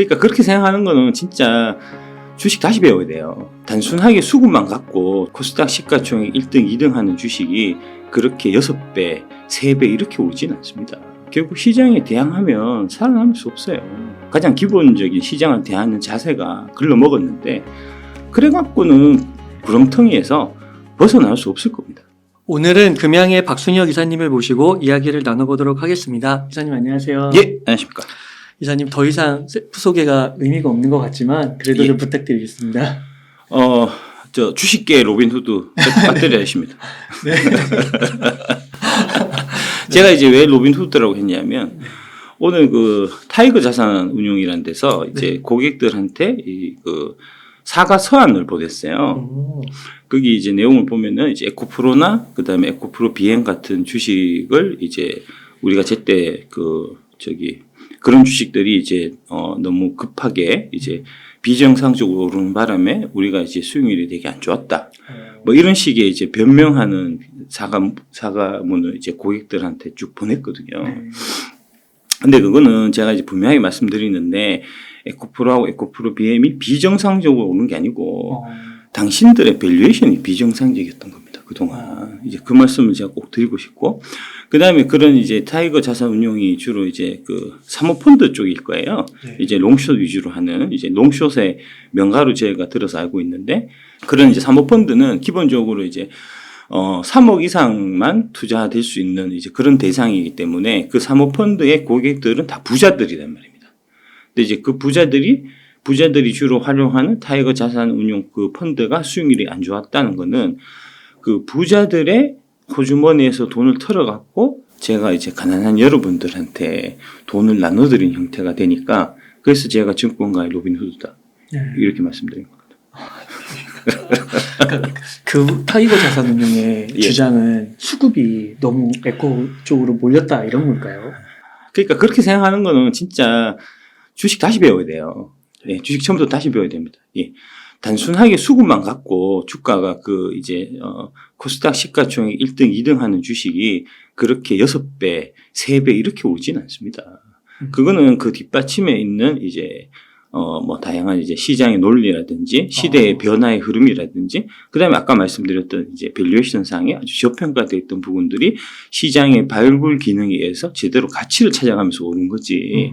그러니까 그렇게 생각하는 거는 진짜 주식 다시 배워야 돼요. 단순하게 수급만 갖고 코스닥 시가총액 1등, 2등 하는 주식이 그렇게 6배, 3배 이렇게 오르진 않습니다. 결국 시장에 대항하면 살아남을 수 없어요. 가장 기본적인 시장을 대하는 자세가 글러먹었는데 그래갖고는 구렁텅이에서 벗어날 수 없을 겁니다. 오늘은 금양의 박순혁 이사님을 모시고 이야기를 나눠보도록 하겠습니다. 이사님 안녕하세요. 예, 안녕하십니까. 이사님 더 이상 셀프 소개가 의미가 없는 것 같지만 그래도 예. 좀 부탁드리겠습니다. 저 주식계 로빈후드 배터리아십니다. 네. 제가 이제 왜 로빈후드라고 했냐면 오늘 그 타이거 자산 운용이라는 데서 이제 네. 고객들한테 그 사과 서한을 보냈어요. 거기 이제 내용을 보면은 이제 에코프로나 그다음에 에코프로 비행 같은 주식을 이제 우리가 제때 그런 주식들이 이제 너무 급하게 이제 비정상적으로 오르는 바람에 우리가 이제 수익률이 되게 안 좋았다. 뭐 이런 식의 이제 변명하는 사과문을 이제 고객들한테 쭉 보냈거든요. 근데 그거는 제가 이제 분명하게 말씀드리는데 에코프로하고 에코프로 BM이 비정상적으로 오는 게 아니고 당신들의 밸류에이션이 비정상적이었던 겁니다. 그동안. 이제 그 말씀을 제가 꼭 드리고 싶고. 그 다음에 그런 이제 타이거 자산 운용이 주로 이제 그 사모펀드 쪽일 거예요. 네. 이제 롱숏 위주로 하는 이제 롱숏의 명가로 제가 들어서 알고 있는데 그런 이제 사모펀드는 기본적으로 이제 3억 이상만 투자될 수 있는 이제 그런 대상이기 때문에 그 사모펀드의 고객들은 다 부자들이란 말입니다. 근데 이제 그 부자들이 주로 활용하는 타이거 자산 운용 그 펀드가 수익률이 안 좋았다는 거는 그 부자들의 호주머니에서 돈을 털어갖고 제가 이제 가난한 여러분들한테 돈을 나눠드린 형태가 되니까 그래서 제가 증권가의 로빈후드다. 네. 이렇게 말씀드린 겁니다. 그러니까 그 타이거 자산 운용의 예. 주장은 수급이 너무 에코 쪽으로 몰렸다 이런 걸까요? 그러니까 그렇게 생각하는 거는 진짜 주식 다시 배워야 돼요. 예, 주식 처음부터 다시 배워야 됩니다. 예. 단순하게 수급만 갖고 주가가 그 이제 코스닥 시가총액 1등, 2등 하는 주식이 그렇게 6배, 3배 이렇게 오르진 않습니다. 그거는 그 뒷받침에 있는 이제 뭐 다양한 이제 시장의 논리라든지 시대의 변화의 흐름이라든지 그다음에 아까 말씀드렸던 이제 밸류에이션 상에 아주 저평가되어 있던 부분들이 시장의 발굴 기능에 의해서 제대로 가치를 찾아가면서 오른 거지.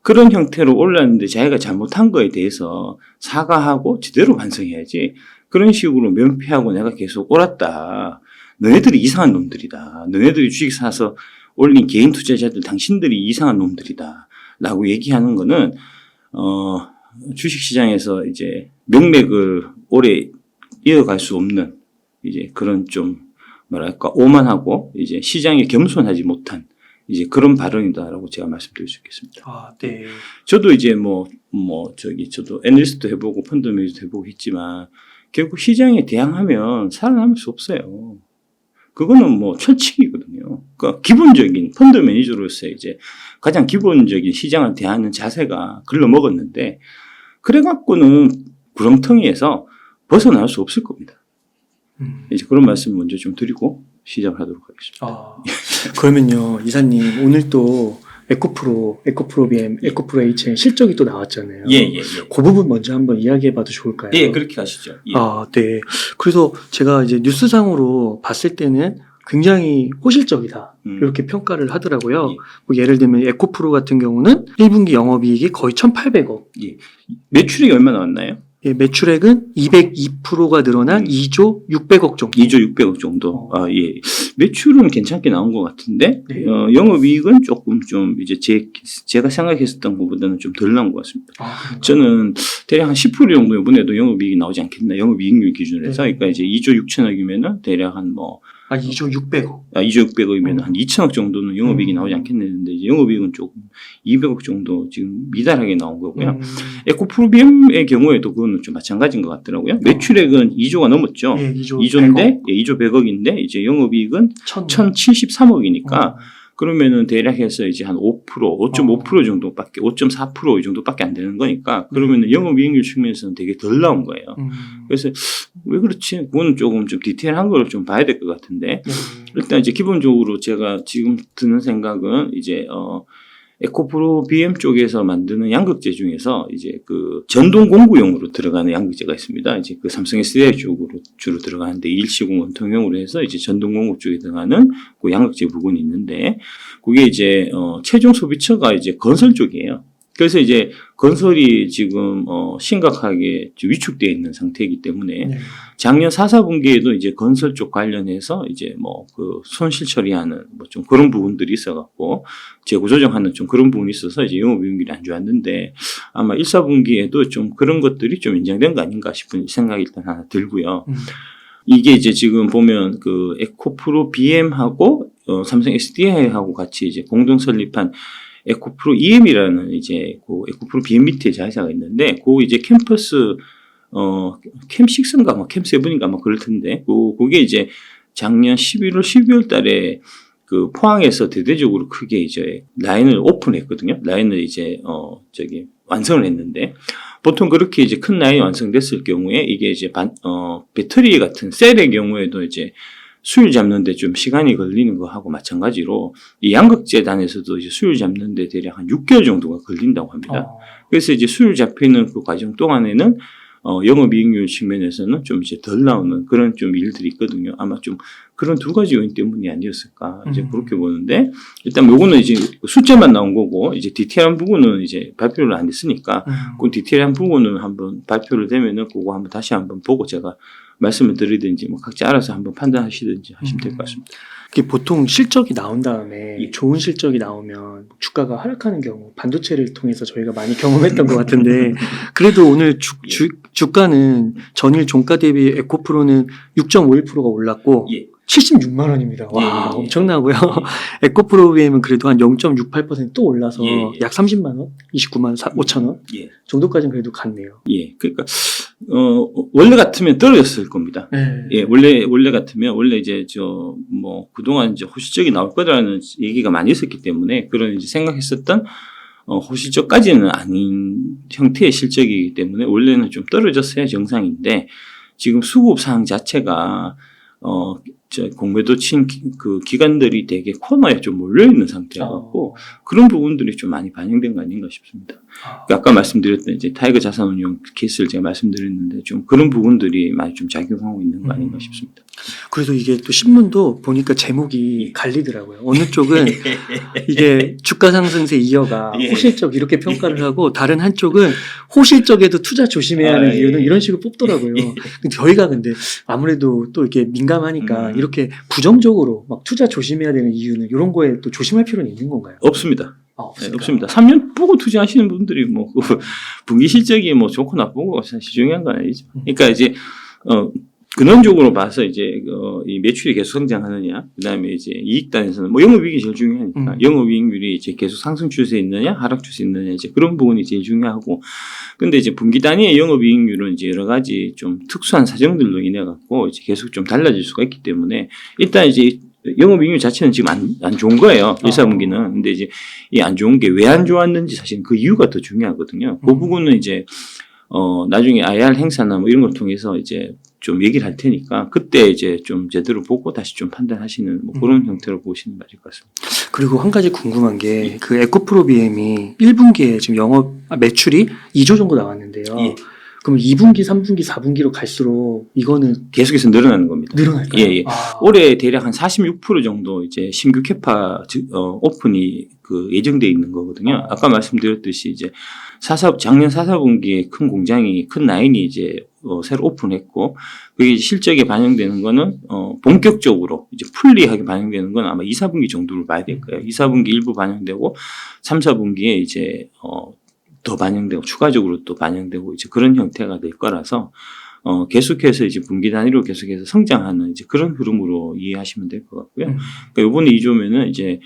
그런 형태로 올랐는데 자기가 잘못한 거에 대해서 사과하고 제대로 반성해야지. 그런 식으로 면피하고 내가 계속 옳았다. 너네들이 이상한 놈들이다. 너네들이 주식 사서 올린 개인 투자자들 당신들이 이상한 놈들이다. 라고 얘기하는 거는 주식시장에서 이제 명맥을 오래 이어갈 수 없는 이제 그런 좀 뭐랄까 오만하고 이제 시장에 겸손하지 못한 이제 그런 발언이다라고 제가 말씀드릴 수 있겠습니다. 아, 네. 저도 이제 저도 애널리스트도 해보고 펀드 매니저도 해보고 했지만 결국 시장에 대항하면 살아남을 수 없어요. 그거는 뭐 철칙이거든요. 그러니까 기본적인 펀드 매니저로서 이제 가장 기본적인 시장을 대하는 자세가 글러먹었는데 그래갖고는 구렁텅이에서 벗어날 수 없을 겁니다. 이제 그런 말씀 먼저 좀 드리고 시작하도록 하겠습니다. 그러면요, 이사님 오늘 또 에코프로 BM, 에코프로 HN 실적이 또 나왔잖아요. 예. 그 부분 먼저 한번 이야기해봐도 좋을까요? 예, 그렇게 하시죠. 예. 네. 그래서 제가 이제 뉴스상으로 봤을 때는 굉장히 호실적이다. 이렇게 평가를 하더라고요. 예. 뭐 예를 들면 에코프로 같은 경우는 1분기 영업이익이 거의 1,800억. 예. 매출이 얼마 나왔나요? 예, 매출액은 202%가 늘어난 2조 600억 정도. 2조 600억 정도. 예. 매출은 괜찮게 나온 것 같은데, 네. 영업이익은 조금 좀 이제 제가 생각했었던 것보다는 좀 덜 나온 것 같습니다. 저는 대략 한 10% 정도 이번에도 영업이익이 나오지 않겠나. 영업이익률 기준으로 해서. 네. 그러니까 이제 2조 6천억이면은 대략 한 2조 600억. 2조 600억이면 한 2천억 정도는 영업이익이 나오지 않겠는데, 이제 영업이익은 조금 200억 정도 지금 미달하게 나온 거고요. 에코프로비엠의 경우에도 그거는 좀 마찬가지인 것 같더라고요. 매출액은 2조가 넘었죠. 예, 2조 2조인데, 2조 100억인데, 이제 영업이익은 1,073억이니까, 그러면은 대략해서 이제 한 5%, 5.5% 정도밖에, 5.4% 이 정도밖에 안 되는 거니까, 그러면은 영업이익률 측면에서는 되게 덜 나온 거예요. 그래서 왜 그렇지? 그거는 조금 좀 디테일한 걸 좀 봐야 될 것 같은데, 일단 이제 기본적으로 제가 지금 드는 생각은 이제, 에코프로 BM 쪽에서 만드는 양극재 중에서 이제 그 전동 공구용으로 들어가는 양극재가 있습니다. 이제 그 삼성 SDI 쪽으로 주로 들어가는데 일시공 원통형으로 해서 이제 전동 공구 쪽에 들어가는 그 양극재 부분이 있는데 그게 이제 최종 소비처가 이제 건설 쪽이에요. 그래서 이제 건설이 지금 심각하게 위축되어 있는 상태이기 때문에 네. 작년 4, 4분기에도 이제 건설 쪽 관련해서 이제 뭐 그 손실 처리하는 뭐 좀 그런 부분들이 있어갖고 재고 조정하는 좀 그런 부분이 있어서 이제 영업이익률이 안 좋았는데 아마 1, 4분기에도 좀 그런 것들이 좀 인정된 거 아닌가 싶은 생각이 일단 하나 들고요. 이게 이제 지금 보면 그 에코프로 BM하고 삼성 SDI하고 같이 이제 공동 설립한 에코프로 EM이라는 이제 그 에코프로 BM 밑에 자회사가 있는데 그 이제 캠퍼스 캠6인가 뭐 캠7인가 뭐 그럴 텐데 그게 이제 작년 11월 12월 달에 그 포항에서 대대적으로 크게 이제 라인을 오픈했거든요. 라인을 이제 완성을 했는데 보통 그렇게 이제 큰 라인이 완성됐을 경우에 이게 이제 배터리 같은 셀의 경우에도 이제 수율 잡는데 좀 시간이 걸리는 거하고 마찬가지로 이 양극재단에서도 이제 수율 잡는데 대략 한 6개월 정도가 걸린다고 합니다. 그래서 이제 수율 잡히는 그 과정 동안에는 영업이익률 측면에서는 좀 이제 덜 나오는 그런 좀 일들이 있거든요. 아마 좀 그런 두 가지 요인 때문이 아니었을까 이제 그렇게 보는데 일단 요거는 이제 숫자만 나온 거고 이제 디테일한 부분은 이제 발표를 안 했으니까 그 디테일한 부분은 한번 발표를 되면은 그거 한번 다시 한번 보고 제가 말씀을 드리든지 뭐 각자 알아서 한번 판단하시든지 하시면 될 것 같습니다. 이게 보통 실적이 나온 다음에 예. 좋은 실적이 나오면 주가가 하락하는 경우 반도체를 통해서 저희가 많이 경험했던 것 같은데 그래도 오늘 주가는 전일 종가 대비 에코프로는 6.51%가 올랐고 예. 76만 원입니다. 와, 예. 엄청나고요. 에코프로 BM은 그래도 한 0.68%또 올라서 예. 약 30만 원, 29만 5천 원 예. 정도까지는 그래도 갔네요. 예. 그러니까 원래 같으면 떨어졌을 겁니다. 네. 예, 원래 같으면 원래 이제 뭐 그동안 이제 호실적이 나올 거라는 얘기가 많이 있었기 때문에 그런 이제 생각했었던 호실적까지는 아닌 형태의 실적이기 때문에 원래는 좀 떨어졌어야 정상인데 지금 수급 상황 자체가 공매도 친 그 기관들이 되게 코너에 좀 몰려 있는 상태여갖고 그런 부분들이 좀 많이 반영된 거 아닌가 싶습니다. 그러니까 아까 말씀드렸던 이제 타이거 자산운용 케이스를 제가 말씀드렸는데 좀 그런 부분들이 많이 좀 작용하고 있는 거 아닌가 싶습니다. 그래서 이게 또 신문도 보니까 제목이 갈리더라고요. 어느 쪽은 이게 주가 상승세 이어가 호실적 이렇게 평가를 하고 다른 한쪽은 호실적에도 투자 조심해야 하는 이유는 이런 식으로 뽑더라고요. 근데 저희가 근데 아무래도 또 이렇게 민감하니까 이렇게 부정적으로 막 투자 조심해야 되는 이유는 이런 거에 또 조심할 필요는 있는 건가요? 없습니다. 없습니다. 네, 없습니다. 3년 보고 투자하시는 분들이 뭐 분기 실적이 뭐 좋고 나쁘고 사실 중요한 건 아니죠. 그러니까 이제 근원적으로 봐서 이제 이 매출이 계속 성장하느냐, 그다음에 이제 이익단에서는 뭐 영업이익이 제일 중요하니까 영업이익률이 이제 계속 상승 추세에 있느냐, 하락 추세에 있느냐 이제 그런 부분이 제일 중요하고, 근데 이제 분기 단위의 영업이익률은 이제 여러 가지 좀 특수한 사정들로 인해 갖고 이제 계속 좀 달라질 수가 있기 때문에 일단 이제 영업이익률 자체는 지금 안 좋은 거예요. 1, 4분기는. 근데 이제 이 안 좋은 게 왜 안 좋았는지 사실 그 이유가 더 중요하거든요. 그 부분은 이제 나중에 IR 행사나 뭐 이런 걸 통해서 이제 좀 얘기를 할 테니까 그때 이제 좀 제대로 보고 다시 좀 판단하시는 뭐 그런 형태로 보시는 게 맞을 것 같습니다. 그리고 한 가지 궁금한 게 그 에코프로 BM이 1분기에 지금 매출이 2조 정도 나왔는데요. 예. 그럼 2분기, 3분기, 4분기로 갈수록 이거는 계속해서 늘어나는 겁니다. 늘어날까요? 예, 예. 올해 대략 한 46% 정도 이제 신규 캐파 오픈이 그 예정돼 있는 거거든요. 아까 말씀드렸듯이 이제 작년 4, 4분기에 큰 라인이 이제 새로 오픈했고 그게 이제 실적에 반영되는 거는 본격적으로 이제 풀리하게 반영되는 건 아마 2, 4분기 정도를 봐야 될 거예요. 2, 4분기 일부 반영되고 3, 4분기에 이제 더 반영되고 추가적으로 또 반영되고 이제 그런 형태가 될 거라서 계속해서 이제 분기 단위로 계속해서 성장하는 이제 그런 흐름으로 이해하시면 될 것 같고요. 그러니까 이번에 2조면은 이제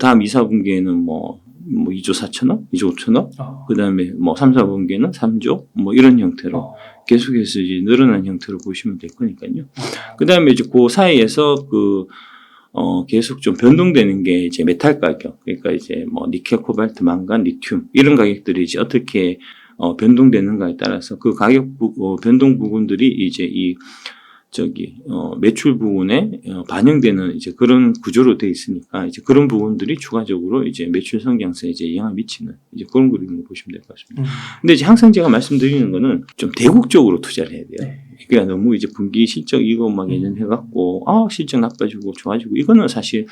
다음 2, 4분기에는 뭐 2조 4천억, 2조 5천억, 그다음에 뭐 3, 4분기에는 3조 뭐 이런 형태로 계속해서 이제 늘어난 형태로 보시면 될 거니까요. 그다음에 이제 그 사이에서 계속 좀 변동되는 게 이제 메탈 가격, 그러니까 이제 뭐 니켈, 코발트, 망간, 리튬 이런 가격들이 이제 어떻게 변동되는가에 따라서 그 가격 변동 부분들이 이제 이 매출 부분에 반영되는 이제 그런 구조로 되어 있으니까 이제 그런 부분들이 추가적으로 이제 매출 성장세에 이제 영향을 미치는 이제 그런 그림으로 보시면 될 것 같습니다. 근데 이제 항상 제가 말씀드리는 거는 좀 대국적으로 투자를 해야 돼요. 네. 그러니까 너무 이제 분기 실적 이것만 예년해갖고 실적 나빠지고 좋아지고 이거는 사실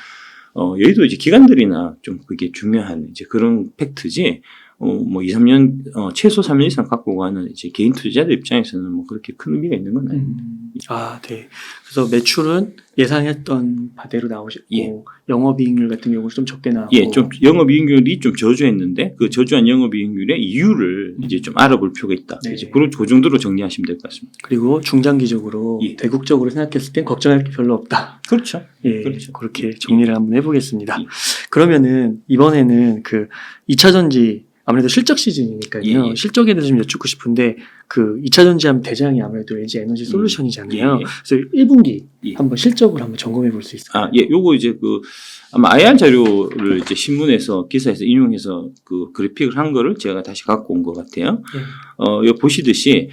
여의도 이제 기관들이나 좀 그게 중요한 이제 그런 팩트지. 뭐 2, 3년 최소 3년 이상 갖고 가는 이제 개인 투자자들 입장에서는 뭐 그렇게 큰 의미가 있는 건 아닙니다. 네. 그래서 매출은 예상했던 바대로 나오셨고 예. 영업이익률 같은 경우는 좀 적게 나오고. 예, 좀 영업이익률이 좀 저조했는데 그 저조한 영업이익률의 이유를 이제 좀 알아볼 필요가 있다. 네. 이제 그 정도로 정리하시면 될 것 같습니다. 그리고 중장기적으로 예. 대국적으로 생각했을 땐 걱정할 게 별로 없다. 그렇죠. 예, 그렇죠. 그렇게 정리를 한번 해보겠습니다. 예. 그러면은 이번에는 그 2차전지 아무래도 실적 시즌이니까요. 예. 실적에 대해서 좀 여쭙고 싶은데 그 2차전지 하면 대장이 아무래도 LG 에너지 솔루션이잖아요. 예. 그래서 1분기 예. 한번 실적을 한번 점검해 볼 수 있을까요? 예, 요거 이제 아마 IR 자료를 이제 신문에서 기사에서 인용해서 그 그래픽을 한 거를 제가 다시 갖고 온 것 같아요. 예. 여기 보시듯이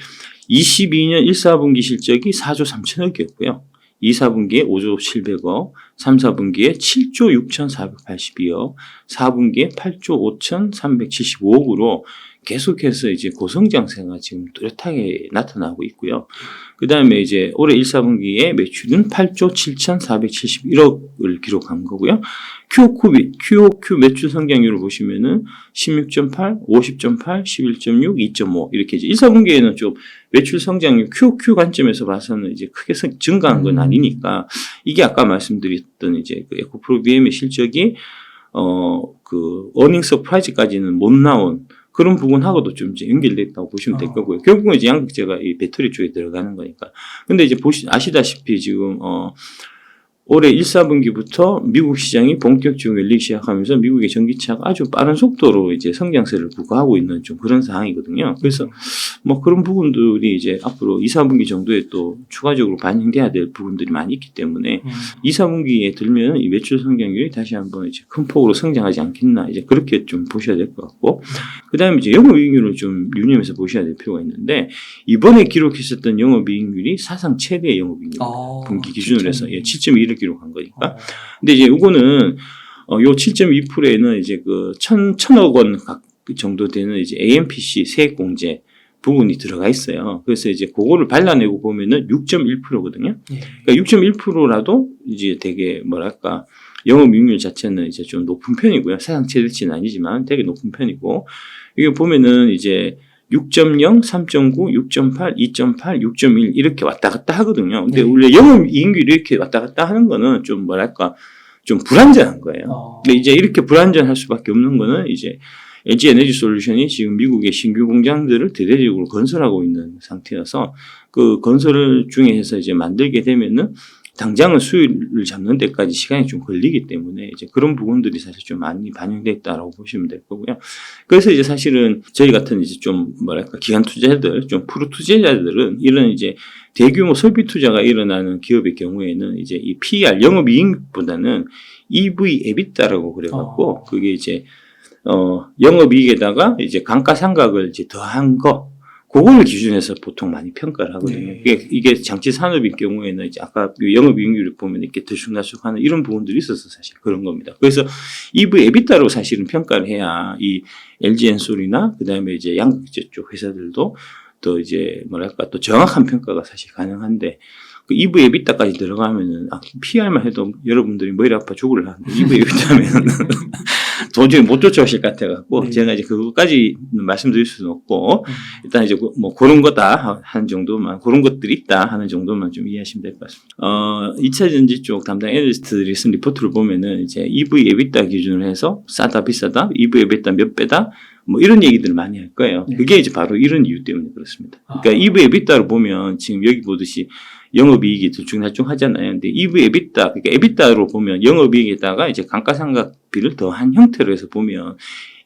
22년 1, 4분기 실적이 4조 3천억이었고요. 2, 4분기에 5조 700억, 3, 4분기에 7조 6,482억, 4분기에 8조 5,375억으로 계속해서 이제 고성장세가 지금 뚜렷하게 나타나고 있고요. 그 다음에 이제 올해 1, 4분기에 매출은 8조 7,471억을 기록한 거고요. QOQ 매출 성장률을 보시면은 16.8, 50.8, 11.6, 2.5 이렇게 이제 1, 4분기에는 좀 매출 성장률 QOQ 관점에서 봐서는 이제 크게 증가한 건 아니니까 이게 아까 말씀드렸던 이제 그 에코프로비엠의 실적이 그 어닝 서프라이즈까지는 못 나온 그런 부분하고도 좀 이제 연결됐다고 보시면 될 거고요. 결국은 이제 양극재가 이 배터리 쪽에 들어가는 거니까. 근데 이제 아시다시피 지금 올해 1, 4분기부터 미국 시장이 본격적으로 열리기 시작하면서 미국의 전기차가 아주 빠른 속도로 이제 성장세를 부과하고 있는 좀 그런 상황이거든요. 그래서 뭐 그런 부분들이 이제 앞으로 2, 4분기 정도에 또 추가적으로 반영돼야 될 부분들이 많이 있기 때문에 2, 4분기에 들면 이 매출 성장률이 다시 한번 이제 큰 폭으로 성장하지 않겠나 이제 그렇게 좀 보셔야 될 것 같고 그 다음에 이제 영업이익률을 좀 유념해서 보셔야 될 필요가 있는데 이번에 기록했었던 영업이익률이 사상 최대의 영업이익률 분기 기준으로 해서 7.2를 기록한 거니까. 근데 이제 요거는 요 7.2%에는 이제 그 1,000억 원 정도 되는 이제 AMPC 세액공제 부분이 들어가 있어요. 그래서 이제 그거를 발라내고 보면은 6.1%거든요. 그러니까 6.1%라도 이제 되게 뭐랄까 영업이익률 자체는 이제 좀 높은 편이고요. 사상 최대치는 아니지만 되게 높은 편이고 이게 보면은 이제 6.0, 3.9, 6.8, 2.8, 6.1 이렇게 왔다 갔다 하거든요. 근데 원래 영업이익률이 이렇게 왔다 갔다 하는 거는 좀 뭐랄까 좀 불안전한 거예요. 근데 이제 이렇게 불안전할 수밖에 없는 거는 이제 LG 에너지 솔루션이 지금 미국의 신규 공장들을 대대적으로 건설하고 있는 상태여서 그 건설 중에서 이제 만들게 되면은 당장은 수율을 잡는 데까지 시간이 좀 걸리기 때문에 이제 그런 부분들이 사실 좀 많이 반영돼 있다라고 보시면 될 거고요. 그래서 이제 사실은 저희 같은 이제 좀 뭐랄까 기관 투자자들, 좀 프로 투자자들은 이런 이제 대규모 설비 투자가 일어나는 기업의 경우에는 이제 이 PER 영업이익보다는 EV EBITDA라고 그래갖고 그게 이제 영업이익에다가 이제 감가상각을 이제 더한 거. 그걸 기준해서 보통 많이 평가를 하거든요. 이게 장치 산업인 경우에는 이제 아까 영업이익률을 보면 이렇게 들쑥날쑥하는 이런 부분들이 있어서 사실 그런 겁니다. 그래서 EV EBITDA로 사실은 평가를 해야 이 LG 엔솔이나 그 다음에 이제 양극재 쪽 회사들도 또 이제 뭐랄까 또 정확한 평가가 사실 가능한데 그 EV EBITDA까지 들어가면은 PR만 해도 여러분들이 머리 아파 죽을라 하는데 EV EBITDA 하면은 도저히 못 쫓아오실 것 같아갖고 제가 이제 그것까지 말씀드릴 수는 없고 일단 이제 뭐 그런 거다 하는 정도만 그런 것들이 있다 하는 정도만 좀 이해하시면 될 것 같습니다. 2차 전지 쪽 담당 애널리스트들이 쓴 리포트를 보면은 이제 EV EBITDA 기준으로 해서 싸다 비싸다 EV EBITDA 몇 배다 뭐 이런 얘기들을 많이 할 거예요. 그게 이제 바로 이런 이유 때문에 그렇습니다. 그러니까 EV EBITDA를 보면 지금 여기 보듯이 영업이익이 들쭉날쭉 하잖아요. 근데 EV EBITDA, 그러니까 EBITDA로 보면 영업이익에다가 이제 감가상각비를 더한 형태로 해서 보면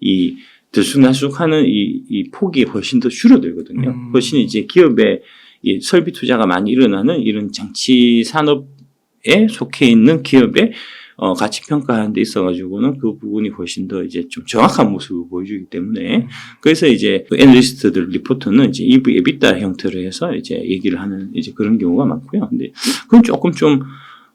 이 들쑥날쑥 하는 이 폭이 훨씬 더 줄어들거든요. 훨씬 이제 기업의 이 설비 투자가 많이 일어나는 이런 장치 산업에 속해 있는 기업의 가치 평가하는 데 있어가지고는 그 부분이 훨씬 더 이제 좀 정확한 모습을 보여주기 때문에 그래서 이제 애널리스트들 리포터는 이제 EV EBITDA 형태로 해서 이제 얘기를 하는 이제 그런 경우가 많고요. 근데 그건 조금 좀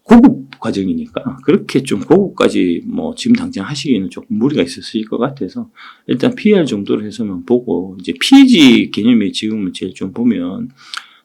고급 과정이니까 그렇게 좀 고급까지 뭐 지금 당장 하시기에는 조금 무리가 있으실 것 같아서 일단 PR 정도로 해서만 보고 이제 PEG 개념이 지금은 제일 좀 보면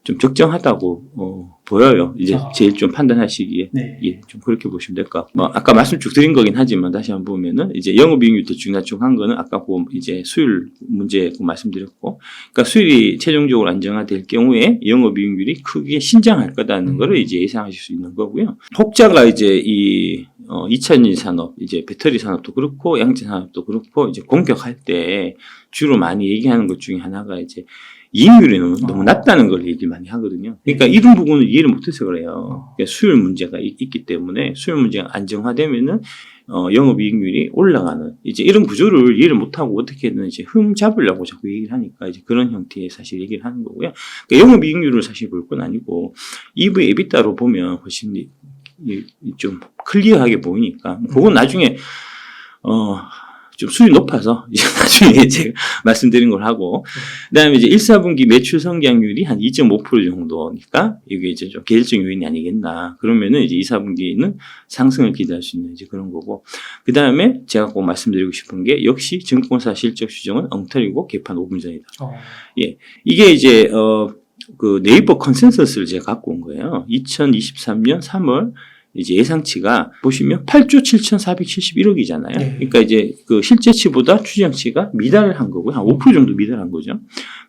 좀 적정하다고 보여요. 이제 제일 좀 판단하시기에 네. 예, 좀 그렇게 보시면 될 것 같고 뭐 아까 말씀 쭉 드린 거긴 하지만 다시 한번 보면은 이제 영업이익률 대충 한 거는 아까 그 이제 수율 문제 말씀드렸고, 그러니까 수율이 최종적으로 안정화될 경우에 영업이익률이 크게 신장할 거다는 거를 이제 예상하실 수 있는 거고요. 혹자가 이제 이 2차전지 산업, 이제 배터리 산업도 그렇고 양재 산업도 그렇고 이제 공격할 때 주로 많이 얘기하는 것 중에 하나가 이제 이익률이 너무 낮다는 걸 얘기를 많이 하거든요. 그러니까 이런 부분을 이해를 못해서 그래요. 그러니까 수율 문제가 있기 때문에 수율 문제가 안정화되면은 영업이익률이 올라가는 이제 이런 구조를 이해를 못하고 어떻게든 이제 흠 잡으려고 자꾸 얘기를 하니까 이제 그런 형태의 사실 얘기를 하는 거고요. 그러니까 영업이익률을 사실 볼 건 아니고 EV EBITDA로 보면 훨씬 좀 클리어하게 보이니까 그건 나중에 좀 수준이 높아서 이제 나중에 제가 말씀드린 걸 하고, 그다음에 이제 1, 4분기 매출 성장률이 한 2.5% 정도니까 이게 이제 좀 계절적 요인이 아니겠나. 그러면은 이제 2, 4분기는 상승을 기대할 수 있는 이제 그런 거고, 그다음에 제가 꼭 말씀드리고 싶은 게 역시 증권사 실적 추정은 엉터리고 개판 5분 전이다. 예, 이게 이제 그 네이버 컨센서스를 제가 갖고 온 거예요. 2023년 3월. 이제 예상치가 보시면 8조 7,471억이잖아요. 네. 그러니까 이제 그 실제치보다 추정치가 미달을 한 거고요. 한 5% 정도 미달한 거죠.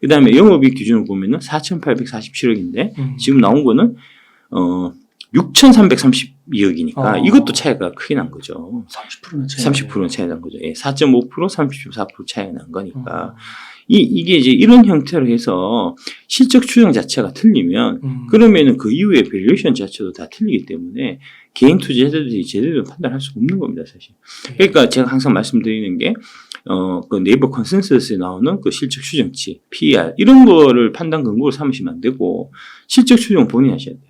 그 다음에 영업이익 기준으로 보면은 4,847억인데 지금 나온 거는 6,332억이니까 이것도 차이가 크게 난 거죠. 30%는 차이. 30%는 차이 난 거죠. 예, 4.5%, 34% 차이가 난 거니까. 이게 이제 이런 형태로 해서 실적 추정 자체가 틀리면 그러면은 그 이후에 밸류에이션 자체도 다 틀리기 때문에 개인 투자자들이 제대로 판단할 수 없는 겁니다, 사실. 그러니까 제가 항상 말씀드리는 게 그 네이버 컨센서스에 나오는 그 실적 추정치, PER 이런 거를 판단 근거로 삼으시면 안 되고 실적 추정 본인이 하셔야 돼요.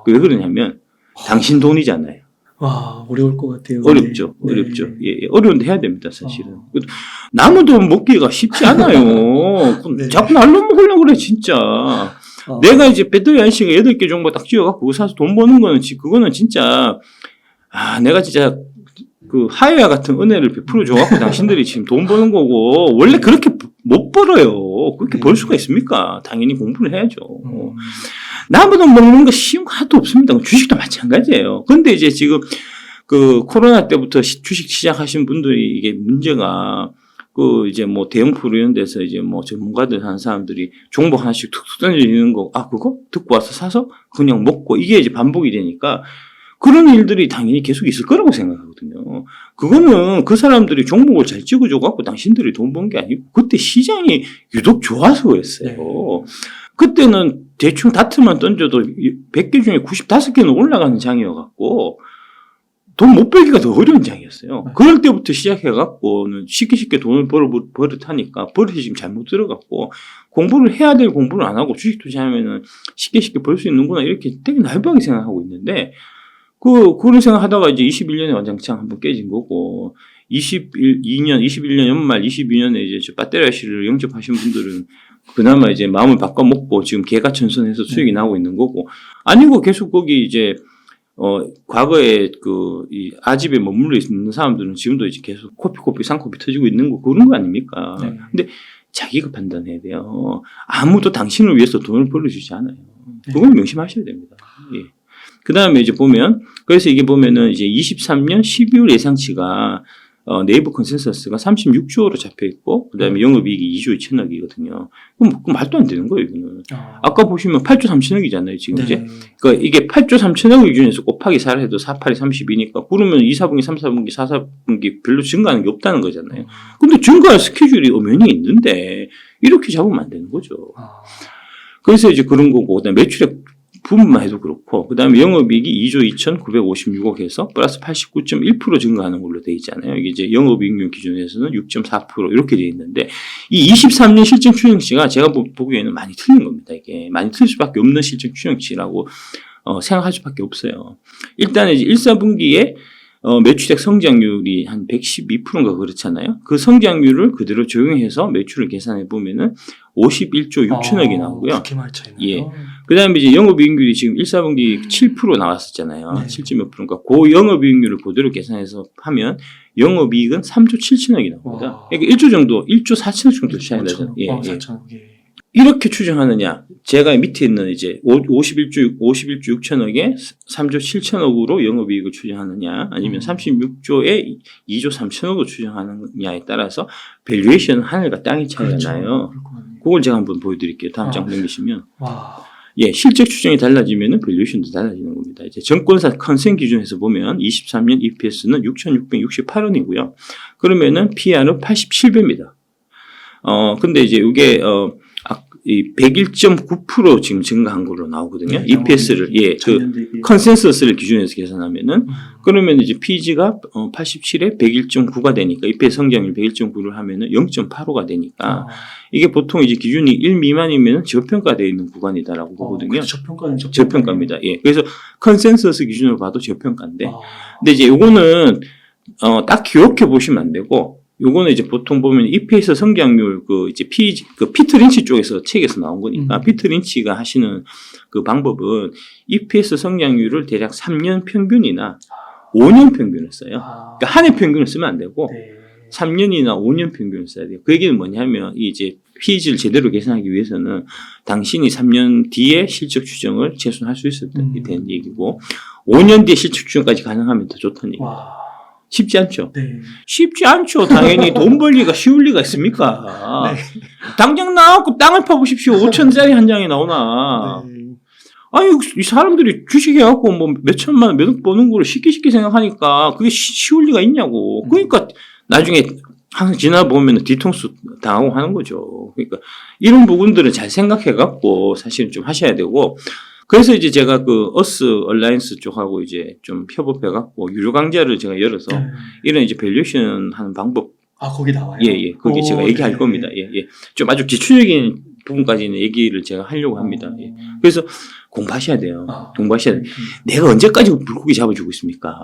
왜 그러냐면 당신 돈이잖아요. 와, 어려울 것 같아요. 어렵죠. 네. 어렵죠. 예, 어려운데 해야 됩니다, 사실은. 남은 돈 먹기가 쉽지 않아요. 네. 자꾸 날로 먹으려고 그래, 진짜. 내가 이제 배터리 IC가 8개 정도 딱 지어갖고 그거 사서 돈 버는 거는, 그거는 진짜, 내가 진짜 그 하야와 같은 은혜를 베풀어줘갖고 당신들이 지금 돈 버는 거고, 원래 그렇게 못 벌어요. 그렇게 벌 수가 있습니까? 당연히 공부를 해야죠. 남은 돈 먹는 거 쉬운 거 하나도 없습니다. 주식도 마찬가지예요. 근데 이제 지금 그 코로나 때부터 주식 시작하신 분들이 이게 문제가 그 이제 뭐 대형 프로 이런 데서 이제 뭐 전문가들 하는 사람들이 종목 하나씩 툭툭 던져지는 거, 그거 듣고 와서 사서 그냥 먹고 이게 이제 반복이 되니까 그런 일들이 당연히 계속 있을 거라고 생각하거든요. 그거는 그 사람들이 종목을 잘 찍어줘갖고 당신들이 돈 번 게 아니고 그때 시장이 유독 좋아서 그랬어요. 네. 그때는 대충 다트만 던져도 100개 중에 95개는 올라가는 장이어갖고 돈 못 벌기가 더 어려운 장이었어요. 네. 그럴 때부터 시작해갖고는 쉽게 돈을 버릇하니까 버릇이 지금 잘못 들어갔고 공부를 해야 될 공부를 안 하고 주식 투자하면은 쉽게 벌 수 있는구나 이렇게 되게 나이브하게 생각하고 있는데 그런 생각하다가 이제 21년에 완장창 한번 깨진 거고 21년 연말 22년에 이제 저 배터리 IC를 영접하신 분들은 그나마 이제 마음을 바꿔먹고 지금 개가천선해서 수익이 나오고 있는 거고 아니고 계속 거기 이제 과거에 이 아집에 머물러 있는 사람들은 지금도 이제 계속 쌍코피 터지고 있는 거 그런 거 아닙니까? 네. 근데 자기가 판단해야 돼요. 아무도 당신을 위해서 돈을 벌어주지 않아요. 그걸 명심하셔야 됩니다. 예. 그 다음에 이제 보면, 그래서 이게 보면은 이제 23년 12월 예상치가 네이버 컨센서스가 36조로 잡혀 있고, 그 다음에 영업이익이 2조 2천억이거든요. 그럼 말도 안 되는 거예요, 이거는. 아까 보시면 8조 3천억이잖아요, 지금 이제. 그러니까 이게 8조 3천억을 기준해서 곱하기 4를 해도 4, 8이 32니까, 그러면 2, 4분기, 3, 4분기, 4, 4분기 별로 증가하는 게 없다는 거잖아요. 근데 증가할 스케줄이 엄연히 있는데, 이렇게 잡으면 안 되는 거죠. 그래서 이제 그런 거고, 그 다음에 매출액 부분만 해도 그렇고, 그 다음에 영업이익이 2조 2,956억에서 플러스 89.1% 증가하는 걸로 돼 있잖아요. 이게 이제 영업이익률 기준에서는 6.4% 이렇게 돼 있는데, 이 23년 실적 추정치가 제가 보기에는 많이 틀린 겁니다. 이게 많이 틀릴 수밖에 없는 실적 추정치라고 생각할 수밖에 없어요. 일단 이제 1, 4분기에 매출액 성장률이 한 112%인가 그렇잖아요. 그 성장률을 그대로 적용해서 매출을 계산해 보면은 51조 6천억이 나오고요. 그렇게 많이 차이나요? 예. 그다음에 이제 영업이익률이 지금 1사분기 7% 나왔었잖아요. 네. 7점 몇 프로니까 그 영업이익률을 그대로 계산해서 하면 영업이익은 3조 7천억이 나옵니다. 와. 그러니까 1조 정도, 1조 4천억 정도 차이 나죠. 예, 예. 4천억. 예. 이렇게 추정하느냐? 제가 밑에 있는 이제 51조 6천억에 3조 7천억으로 영업이익을 추정하느냐, 아니면 36조에 2조 3천억을 추정하느냐에 따라서 밸류에이션 하늘과 땅의 차이가 그렇죠. 나요. 그렇구나. 그걸 제가 한번 보여드릴게요. 다음 장 넘기시면. 와. 예, 실적 추정이 달라지면은 밸류에이션도 달라지는 겁니다. 이제 정권사 컨센 기준에서 보면 23년 EPS는 6,668원이고요. 그러면은 PR은 87배입니다. 근데 이제 이게 이 101.9% 지금 증가한 걸로 나오거든요. 네, EPS를 컨센서스를 기준해서 계산하면은 그러면 이제 PG가 87에 101.9가 되니까 EPS 성장률 101.9를 하면은 0.85가 되니까 이게 보통 이제 기준이 1 미만이면 저평가되어 있는 구간이다라고 보거든요. 저평가는 저평가입니다. 예. 그래서 컨센서스 기준으로 봐도 저평가인데, 근데 이제 요거는 딱 기억해 보시면 안 되고, 요거는 이제 보통 보면 EPS 성장률 이제 피트 린치 쪽에서 책에서 나온 거니까 피트 린치가 하시는 그 방법은 EPS 성장률을 대략 3년 평균이나 5년 평균을 써요. 그러니까 한 해 평균을 쓰면 안 되고 3년이나 5년 평균을 써야 돼요. 그 얘기는 뭐냐면 이제 PEG를 제대로 계산하기 위해서는 당신이 3년 뒤에 실적 추정을 재순할 수 있을 때 되는 얘기고 5년 뒤에 실적 추정까지 가능하면 더 좋다는 얘기입니다. 쉽지 않죠? 네. 쉽지 않죠. 당연히 돈 벌기가 쉬울 리가 있습니까? 네. 당장 나와갖고 땅을 파보십시오. 5천짜리 한 장이 나오나. 네. 아니, 이 사람들이 주식해갖고 뭐 몇 천만 원, 몇 억 버는 거를 쉽게 생각하니까 그게 쉬울 리가 있냐고. 그러니까 나중에 항상 지나보면 뒤통수 당하고 하는 거죠. 그러니까 이런 부분들은 잘 생각해갖고 사실은 좀 하셔야 되고, 그래서 이제 제가 어스 얼라이언스 쪽하고 이제 좀 협업해갖고 유료 강좌를 제가 열어서 이런 이제 밸류에이션 하는 방법. 거기 나와요? 예. 거기 제가 얘기할 겁니다. 예. 좀 아주 기초적인 부분까지는 얘기를 제가 하려고 합니다. 예. 그래서 공부하셔야 돼요. 공부하셔야 돼요. 내가 언제까지 물고기 잡아주고 있습니까?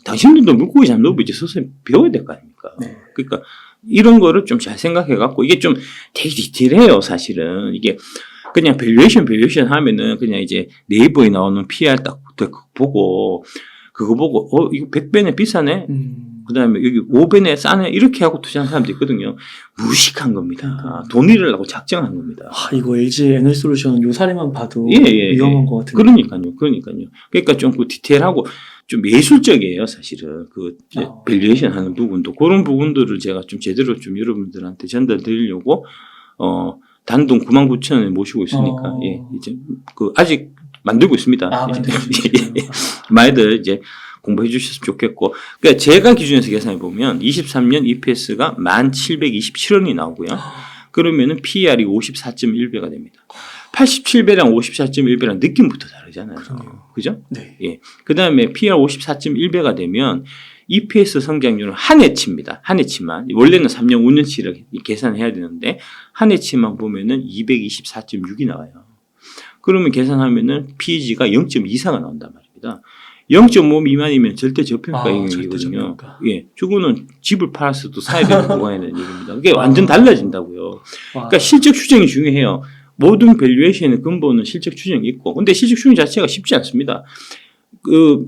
당신들도 물고기 잡는 법 이제 서서히 배워야 될 거 아닙니까? 네. 그러니까 이런 거를 좀 잘 생각해갖고 이게 좀 되게 디테일해요, 사실은. 이게 그냥 밸류에이션 하면은 그냥 이제 네이버에 나오는 PR 딱 보고 그거 보고 이거 100배네 비싸네. 그다음에 여기 5배네 싸네. 이렇게 하고 투자하는 사람도 있거든요. 무식한 겁니다. 돈 잃으려고 작정한 겁니다. 이거 LG 에너지솔루션 요 사례만 봐도 예. 위험한 것 같은데. 그러니까요. 그러니까 좀 디테일하고 좀 예술적이에요, 사실은. 밸류에이션 하는 부분도 그런 부분들을 제가 좀 제대로 좀 여러분들한테 전달드리려고 단돈 99,000원에 모시고 있으니까, 예, 이제, 아직 만들고 있습니다. 만들고 있습니다. 많이들 이제 공부해 주셨으면 좋겠고. 그러니까 제가 기준에서 계산해 보면 23년 EPS가 1,727원이 나오고요. 그러면은 PER이 54.1배가 됩니다. 87배랑 54.1배랑 느낌부터 다르잖아요. 그죠? 네. 예. 그 다음에 PER 54.1배가 되면 EPS 성장률은 한 해치입니다. 한 해치만. 원래는 3년, 5년치를 계산해야 되는데, 한 해치만 보면은 224.6이 나와요. 그러면 계산하면은 PEG가 0.24가 나온단 말입니다. 0.5 미만이면 절대 저평가 영역이거든요. 예. 저거는 집을 팔았어도 사야 되는 구간에 대한 얘기입니다. 그게 완전 달라진다고요. 그러니까 실적 추정이 중요해요. 모든 밸류에이션의 근본은 실적 추정이 있고, 근데 실적 추정 자체가 쉽지 않습니다.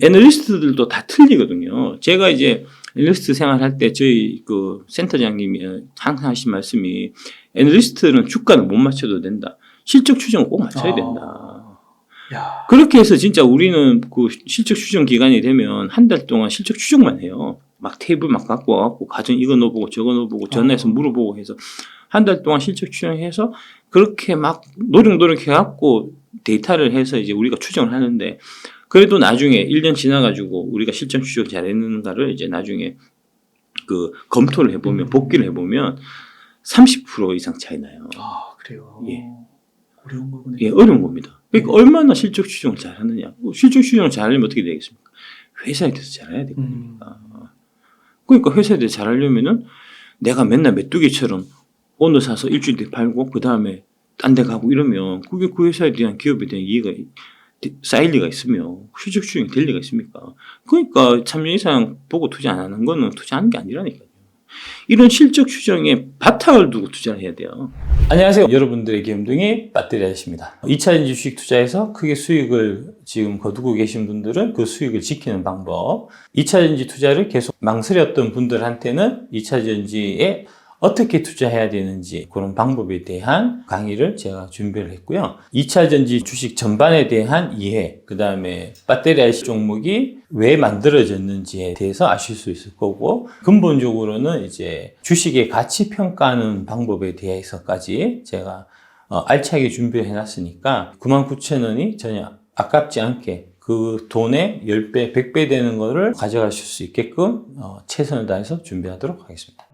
애널리스트들도 다 틀리거든요. 제가 이제 애널리스트 생활할 때 저희 센터장님이 항상 하신 말씀이 애널리스트는 주가는 못 맞춰도 된다. 실적 추정은 꼭 맞춰야 된다. 그렇게 해서 진짜 우리는 실적 추정 기간이 되면 한 달 동안 실적 추정만 해요. 막 테이블 막 갖고 와갖고 가정 이거 넣어보고 저거 넣어보고 전화해서 물어보고 해서 한 달 동안 실적 추정해서 그렇게 막 노력해갖고 데이터를 해서 이제 우리가 추정을 하는데 그래도 나중에 1년 지나가지고 우리가 실적 추정 잘했는가를 이제 나중에 검토를 해보면 복기를 해보면 30% 이상 차이 나요. 그래요? 예. 어려운 거군요. 예, 어려운 겁니다. 그러니까 얼마나 실적 추정을 잘하느냐. 실적 추정을 잘하려면 어떻게 되겠습니까? 회사에 대해서 잘해야 되거든요. 그러니까 회사에 대해서 잘하려면은 내가 맨날 메뚜기처럼 오늘 사서 일주일 뒤에 팔고 그 다음에 딴 데 가고 이러면 그게 그 회사에 대한 기업에 대한 이해가 쌓일 리가 있으며 실적 추정이 될 리가 있습니까? 그러니까 3년 이상 보고 투자 안 하는 거는 투자하는 게 아니라니까요. 이런 실적 추정에 바탕을 두고 투자를 해야 돼요. 안녕하세요. 여러분들의 기염둥이 배터리 아저씨입니다. 2차전지 주식 투자에서 크게 수익을 지금 거두고 계신 분들은 그 수익을 지키는 방법, 2차전지 투자를 계속 망설였던 분들한테는 2차전지에 어떻게 투자해야 되는지 그런 방법에 대한 강의를 제가 준비를 했고요. 2차전지 주식 전반에 대한 이해, 그 다음에 배터리 IC 종목이 왜 만들어졌는지에 대해서 아실 수 있을 거고, 근본적으로는 이제 주식의 가치 평가하는 방법에 대해서까지 제가 알차게 준비를 해놨으니까 99,000원이 전혀 아깝지 않게 그 돈의 10배, 100배 되는 거를 가져가실 수 있게끔 최선을 다해서 준비하도록 하겠습니다.